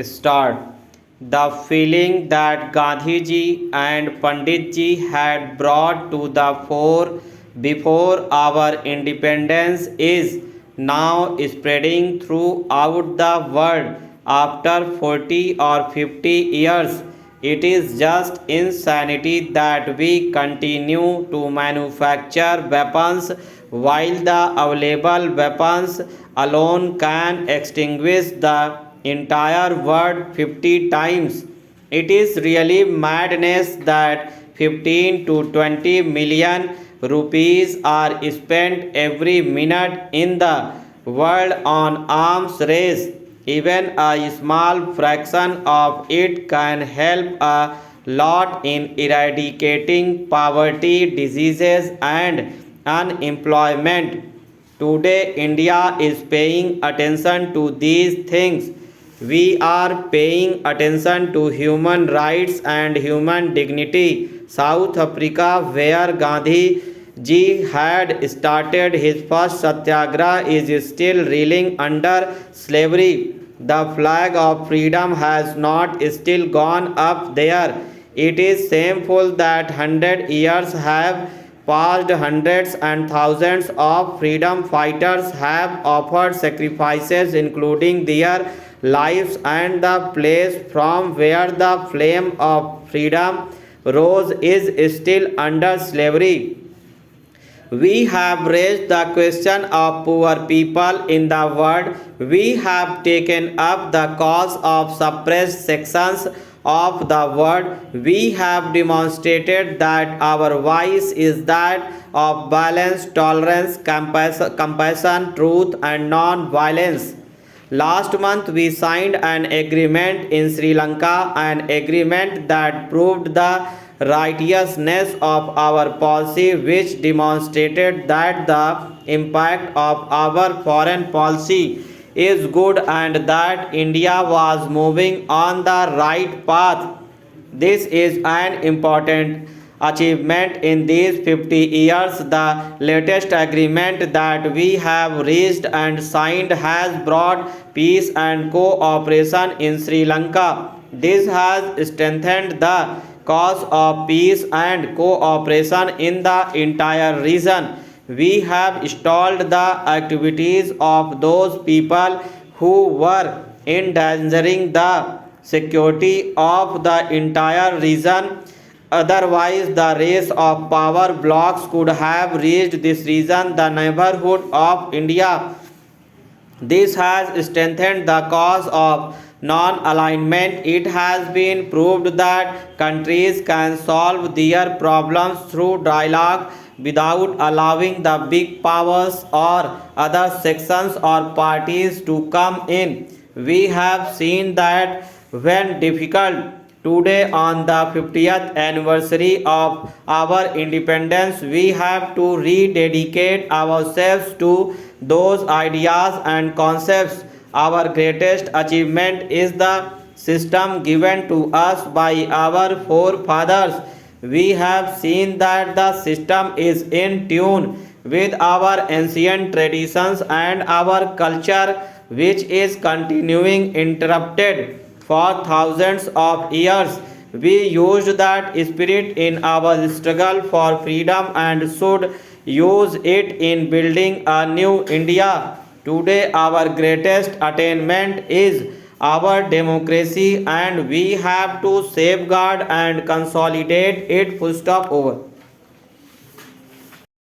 Start. The feeling that Gandhiji and Panditji had brought to the fore before our independence is now spreading throughout the world after 40 or 50 years. It is just insanity that we continue to manufacture weapons while the available weapons alone can extinguish the entire world 50 times. It is really madness that 15 to 20 million rupees are spent every minute in the world on arms race. Even a small fraction of it can help a lot in eradicating poverty, diseases, and unemployment. Today, India is paying attention to these things. We are paying attention to human rights and human dignity. South Africa, where Gandhi ji had started his first satyagraha, is still reeling under slavery. The flag of freedom has not still gone up there. It is shameful that 100 years have passed. Hundreds and thousands of freedom fighters have offered sacrifices, including their lives, and the place from where the flame of freedom rose is still under slavery. We have raised the question of poor people in the world. We have taken up the cause of suppressed sections of the world. We have demonstrated that our voice is that of balance, tolerance, compassion, truth, and non-violence. Last month, we signed an agreement in Sri Lanka, an agreement that proved the righteousness of our policy, which demonstrated that the impact of our foreign policy is good and that India was moving on the right path. This is an important achievement in these 50 years. The latest agreement that we have reached and signed has brought peace and cooperation in Sri Lanka. This has strengthened the cause of peace and cooperation in the entire region. We have stalled the activities of those people who were endangering the security of the entire region. Otherwise, the race of power blocks could have reached this region, the neighborhood of India. This has strengthened the cause of non-alignment. It has been proved that countries can solve their problems through dialogue without allowing the big powers or other sections or parties to come in. We have seen that when difficult. Today, on the 50th anniversary of our independence, we have to rededicate ourselves to those ideas and concepts. Our greatest achievement is the system given to us by our forefathers. We have seen that the system is in tune with our ancient traditions and our culture, which is continuing interrupted for thousands of years. We used that spirit in our struggle for freedom and should use it in building a new India. Today, our greatest attainment is our democracy, and we have to safeguard and consolidate it. Full stop over.